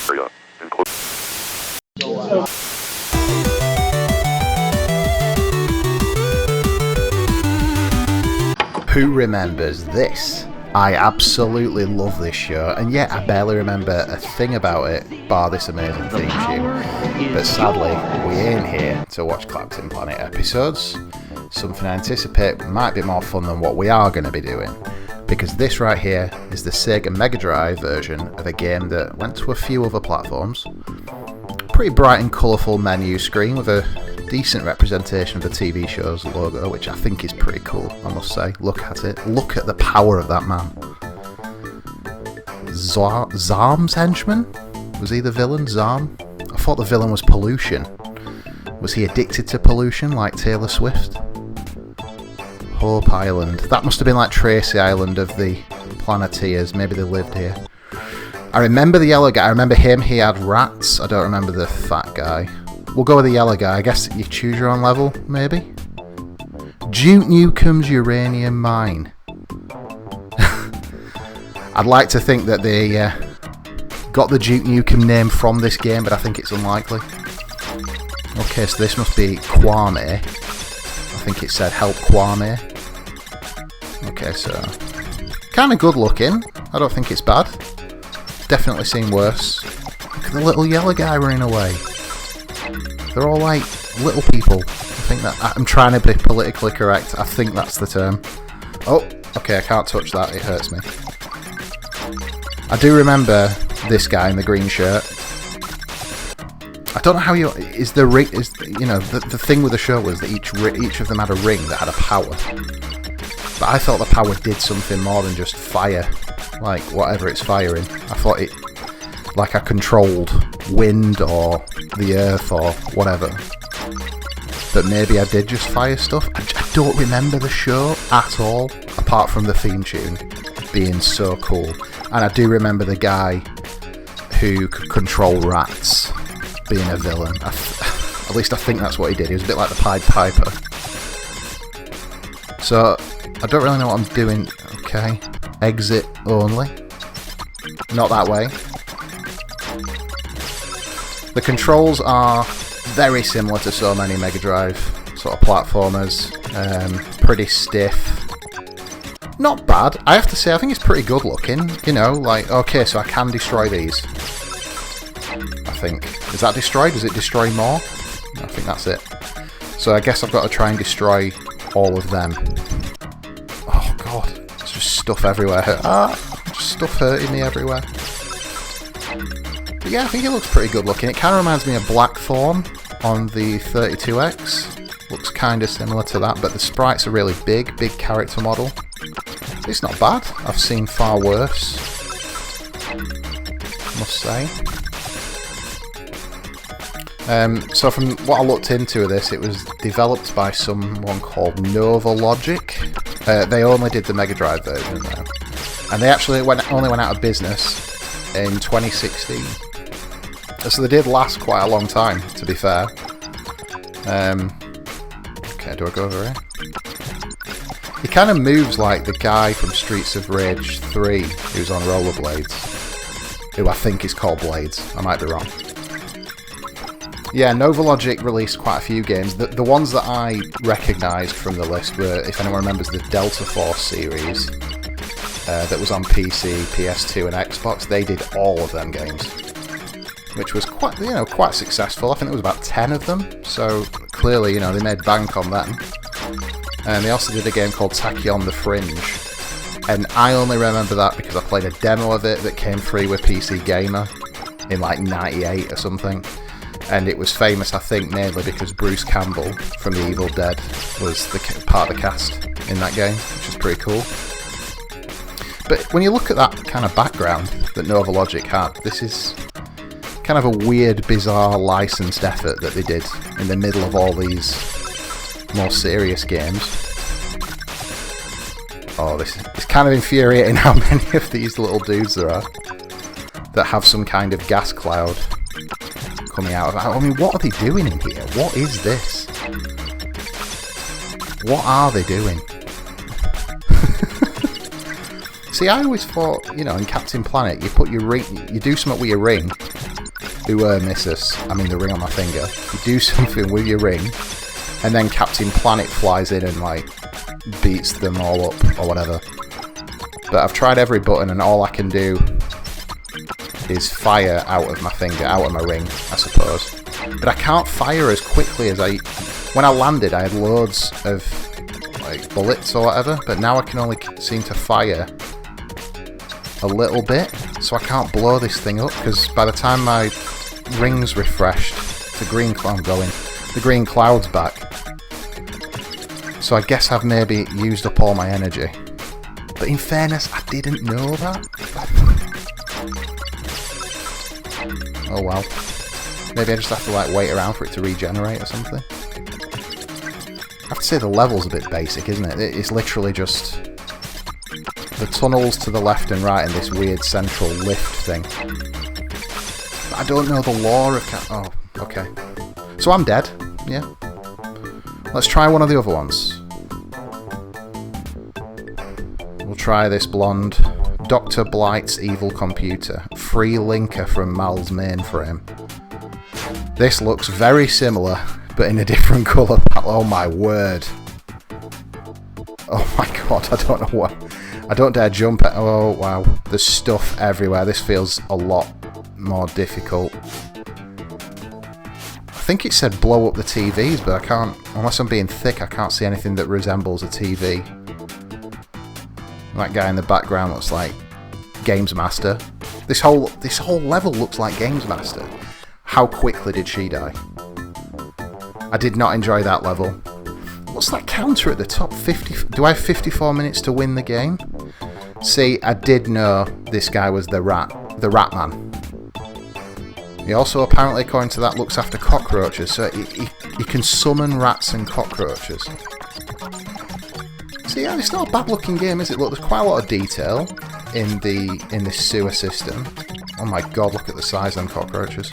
area. Who remembers this? I absolutely love this show, and yet I barely remember a thing about it, bar this amazing theme tune. But sadly, we ain't here to watch Clapton Planet episodes. Something I anticipate might be more fun than what we are going to be doing, because this right here is the Sega Mega Drive version of a game that went to a few other platforms. Pretty bright and colourful menu screen with a decent representation of the TV show's logo, which I think is pretty cool, I must say. Look at it. Look at the power of that man. Zarm's henchman? Was he the villain, Zarm? I thought the villain was pollution. Was he addicted to pollution like Taylor Swift? Hope Island. That must have been like Tracy Island of the Planeteers. Maybe they lived here. I remember the yellow guy. I remember him. He had rats. I don't remember the fat guy. We'll go with the yellow guy. I guess you choose your own level, maybe? Duke Nukem's uranium mine. I'd like to think that they got the Duke Nukem name from this game, but I think it's unlikely. Okay, so this must be Kwame. I think it said help Kwame. Okay, so kind of good looking. I don't think it's bad. Definitely seen worse. Look at the little yellow guy running away. They're all like little people. I think that I'm trying to be politically correct. I think that's the term. Oh, okay, I can't touch that. It hurts me. I do remember this guy in the green shirt. I don't know how you is the ring is you know the thing with the show was that each of them had a ring that had a power. But I thought the power did something more than just fire, like whatever it's firing. I thought it like I controlled wind or the earth or whatever. But maybe I did just fire stuff. I don't remember the show at all, apart from the theme tune being so cool. And I do remember the guy who could control rats being a villain. At least I think that's what he did. He was a bit like the Pied Piper. So, I don't really know what I'm doing. Okay. Exit only. Not that way. The controls are very similar to so many Mega Drive sort of platformers. Pretty stiff. Not bad. I have to say, I think it's pretty good looking. You know, like, okay, so I can destroy these. I think. Is that destroyed? Does it destroy more? I think that's it. So I guess I've got to try and destroy all of them. Oh god, there's just stuff everywhere. Just stuff hurting me everywhere. But yeah, I think it looks pretty good looking. It kind of reminds me of Blackthorn on the 32X. Looks kind of similar to that, but the sprites are really big character model. It's not bad. I've seen far worse, must say. So from what I looked into this, it was developed by someone called NovaLogic. They only did the Mega Drive version though. And they actually only went out of business in 2016. So they did last quite a long time, to be fair. Okay, do I go over here? He kind of moves like the guy from Streets of Rage 3 who's on rollerblades. Who I think is called Blades. I might be wrong. Yeah, NovaLogic released quite a few games. The ones that I recognised from the list were, if anyone remembers, the Delta Force series that was on PC, PS2 and Xbox. They did all of them games, which was quite successful. I think there was about 10 of them, so clearly, they made bank on them. And they also did a game called Tachyon the Fringe, and I only remember that because I played a demo of it that came free with PC Gamer in like 98 or something. And it was famous, I think, mainly because Bruce Campbell from The Evil Dead was part of the cast in that game, which is pretty cool. But when you look at that kind of background that NovaLogic had, this is kind of a weird, bizarre, licensed effort that they did in the middle of all these more serious games. Oh, it's kind of infuriating how many of these little dudes there are that have some kind of gas cloud coming out of it. I mean, what are they doing in here? What is this? What are they doing? See, I always thought, in Captain Planet, you put your ring, you do something with your ring, missus, I mean the ring on my finger, you do something with your ring, and then Captain Planet flies in and like beats them all up or whatever. But I've tried every button and all I can do is fire out of my finger, out of my ring, I suppose. But I can't fire as quickly as I... When I landed, I had loads of like bullets or whatever, but now I can only seem to fire a little bit, so I can't blow this thing up, because by the time my ring's refreshed, the green cloud's back. So I guess I've maybe used up all my energy. But in fairness, I didn't know that. Oh well. Maybe I just have to like wait around for it to regenerate or something. I have to say the level's a bit basic, isn't it? It's literally just the tunnels to the left and right and this weird central lift thing. But I don't know the lore of... Oh, okay. So I'm dead, yeah. Let's try one of the other ones. We'll try this blonde. Dr. Blight's Evil Computer. Free linker from Mal's mainframe. This looks very similar, but in a different colour. Oh my word. Oh my god, I don't know what... I don't dare jump at... Oh wow, there's stuff everywhere. This feels a lot more difficult. I think it said blow up the TVs, but I can't... Unless I'm being thick, I can't see anything that resembles a TV. That guy in the background looks like Games Master. This whole level looks like Games Master. How quickly did she die? I did not enjoy that level. What's that counter at the top? 50? Do I have 54 minutes to win the game? See, I did know this guy was the rat man. He also apparently, according to that, looks after cockroaches, so he can summon rats and cockroaches. So yeah, it's not a bad looking game, is it? Look, there's quite a lot of detail in this sewer system. Oh my god, look at the size of them cockroaches.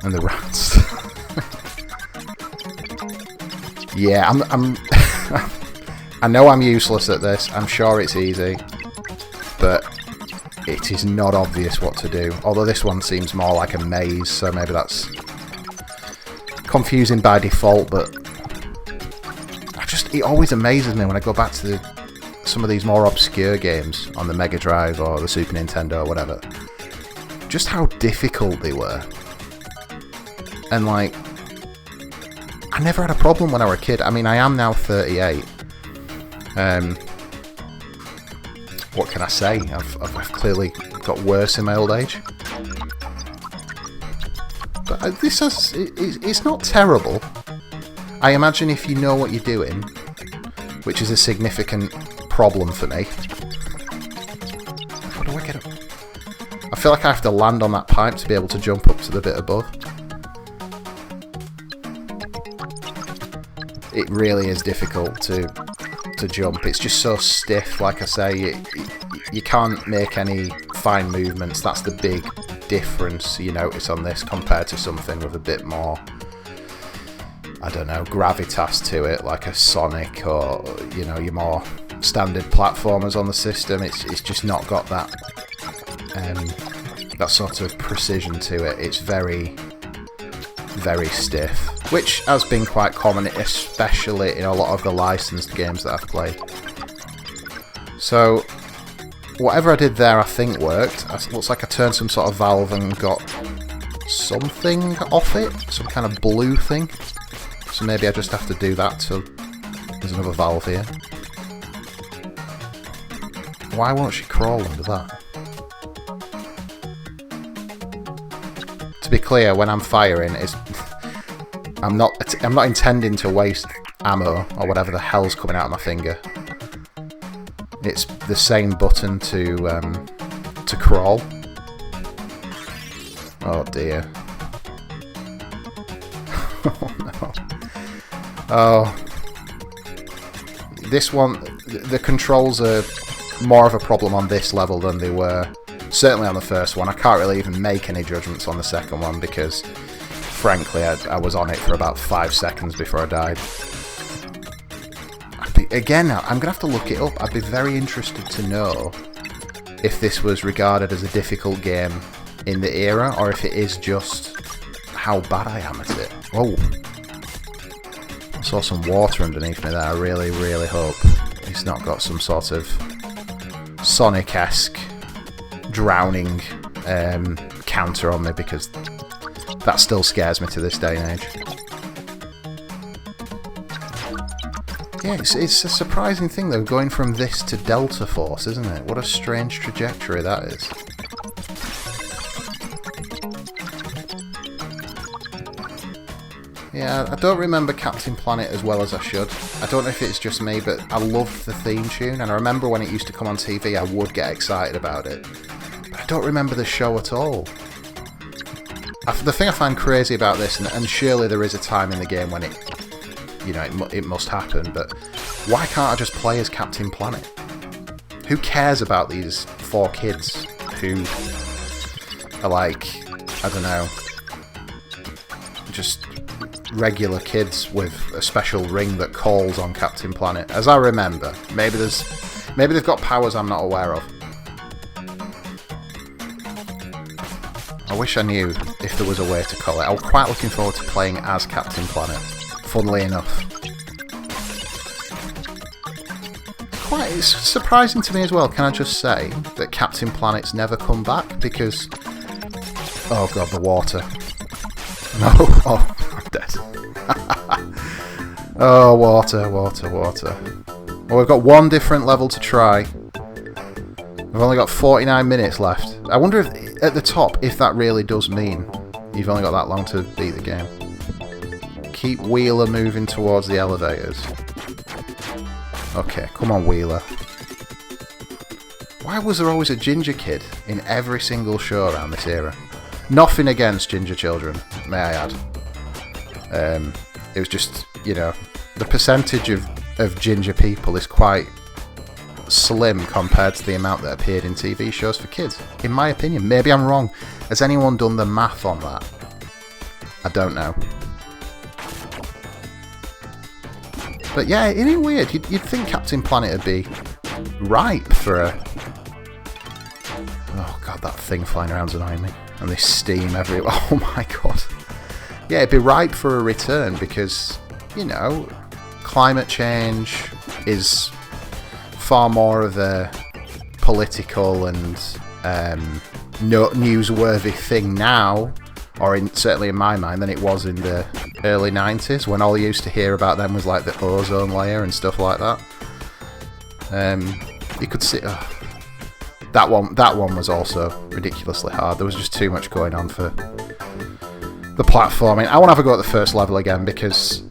And the rats. Yeah, I'm I know I'm useless at this. I'm sure it's easy. But it is not obvious what to do. Although this one seems more like a maze, so maybe that's confusing by default, but it always amazes me when I go back to some of these more obscure games on the Mega Drive or the Super Nintendo or whatever. Just how difficult they were. And like, I never had a problem when I was a kid. I mean, I am now 38. What can I say? I've clearly got worse in my old age. But it's not terrible. I imagine if you know what you're doing, which is a significant problem for me. How do I get up? I feel like I have to land on that pipe to be able to jump up to the bit above. It really is difficult to jump. It's just so stiff, like I say. You can't make any fine movements. That's the big difference you notice on this compared to something with a bit more, I don't know, gravitas to it, like a Sonic or, you know, your more standard platformers on the system. It's just not got that that sort of precision to it. It's very, very stiff, which has been quite common, especially in a lot of the licensed games that I've played. So whatever I did there I think worked. It looks like I turned some sort of valve and got something off it, some kind of blue thing. So maybe I just have to do that till there's another valve here. Why won't she crawl under that? To be clear, when I'm firing, I'm not intending to waste ammo or whatever the hell's coming out of my finger. It's the same button to crawl. Oh dear. Oh no. Oh. This one, the controls are more of a problem on this level than they were certainly on the first one. I can't really even make any judgments on the second one because, frankly, I was on it for about 5 seconds before I died. Again, I'm going to have to look it up. I'd be very interested to know if this was regarded as a difficult game in the era, or if it is just how bad I am at it. Oh, I saw some water underneath me there. I really, really hope he's not got some sort of Sonic-esque drowning counter on me, because that still scares me to this day and age. Yeah, it's a surprising thing though, going from this to Delta Force, isn't it? What a strange trajectory that is. Yeah, I don't remember Captain Planet as well as I should. I don't know if it's just me, but I loved the theme tune, and I remember when it used to come on TV, I would get excited about it. But I don't remember the show at all. The thing I find crazy about this, and surely there is a time in the game when it, you know, it must happen, but why can't I just play as Captain Planet? Who cares about these 4 kids who are like, I don't know, just regular kids with a special ring that calls on Captain Planet, as I remember. Maybe they've got powers I'm not aware of. I wish I knew if there was a way to call it. I was quite looking forward to playing as Captain Planet, funnily enough. It's surprising to me as well, can I just say, that Captain Planet's never come back, because... Oh god, the water. No, oh, I'm dead. Oh, water. Well, we've got one different level to try. We've only got 49 minutes left. I wonder if, at the top, if that really does mean you've only got that long to beat the game. Keep Wheeler moving towards the elevators. Okay, come on, Wheeler. Why was there always a ginger kid in every single show around this era? Nothing against ginger children, may I add. It was just, you know, the percentage of ginger people is quite slim compared to the amount that appeared in TV shows for kids, in my opinion. Maybe I'm wrong. Has anyone done the math on that? I don't know. But yeah, isn't it weird? You'd think Captain Planet would be ripe for a... Oh god, that thing flying around's annoying me. And this steam everywhere. Oh my god. Yeah, it'd be ripe for a return because, you know, climate change is far more of a political and newsworthy thing now, or certainly in my mind, than it was in the early 90s, when all you used to hear about them was like the ozone layer and stuff like that. You could see... That one was also ridiculously hard. There was just too much going on for the platforming. I want to have a go at the first level again because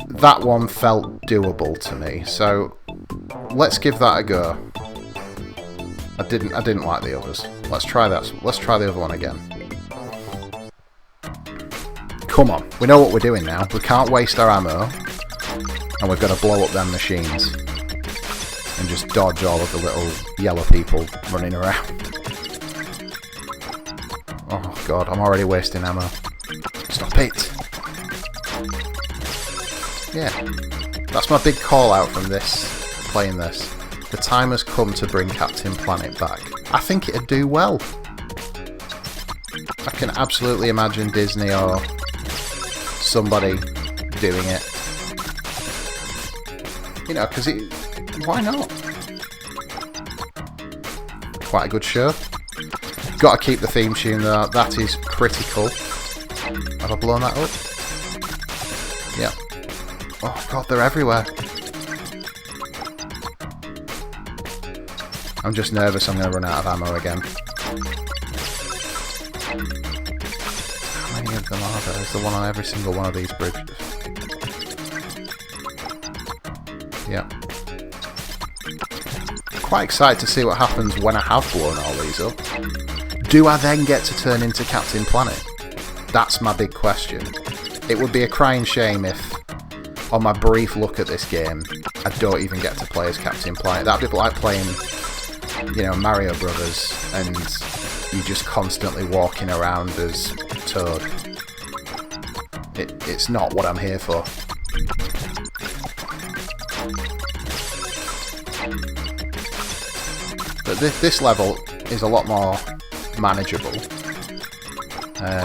that one felt doable to me. So let's give that a go. I didn't like the others. Let's try that. Let's try the other one again. Come on, we know what we're doing now. We can't waste our ammo, and we've got to blow up them machines and just dodge all of the little yellow people running around. Oh god, I'm already wasting ammo. Stop it! Yeah, that's my big call out from this, playing this. The time has come to bring Captain Planet back. I think it'd do well. I can absolutely imagine Disney or somebody doing it. You know, because why not? Quite a good show. Got to keep the theme tune though. That is critical. Have I blown that up? Yeah. Oh god, they're everywhere. I'm just nervous I'm going to run out of ammo again. How many of them are there? Is there one on every single one of these bridges? Yeah. Quite excited to see what happens when I have blown all these up. Do I then get to turn into Captain Planet? That's my big question. It would be a crying shame if, on my brief look at this game, I don't even get to play as Captain Planet. That'd be like playing, you know, Mario Brothers, and you just constantly walking around as Toad. It's not what I'm here for. But this level is a lot more manageable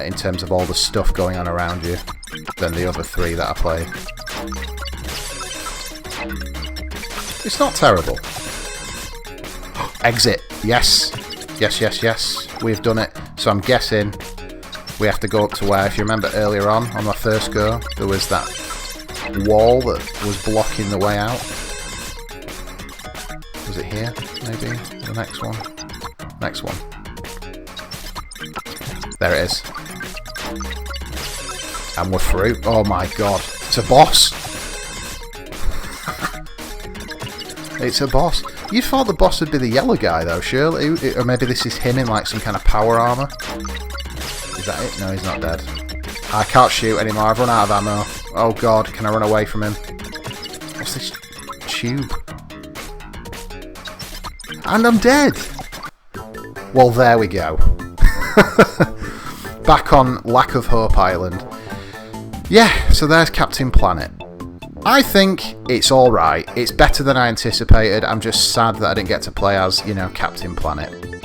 in terms of all the stuff going on around you than the other 3 that I played. It's not terrible. Exit. Yes. Yes. We've done it. So I'm guessing we have to go up to where, if you remember earlier on my first go, there was that wall that was blocking the way out. Was it here? Maybe? The next one? Next one. There it is. And we're through. Oh my god. It's a boss! It's a boss. You thought the boss would be the yellow guy though, surely? Or maybe this is him in like some kind of power armour? Is that it? No, he's not dead. I can't shoot anymore. I've run out of ammo. Oh god, can I run away from him? What's this tube? And I'm dead! Well, there we go. Back on Lack of Hope Island. Yeah, so there's Captain Planet. I think it's alright. It's better than I anticipated. I'm just sad that I didn't get to play as, you know, Captain Planet.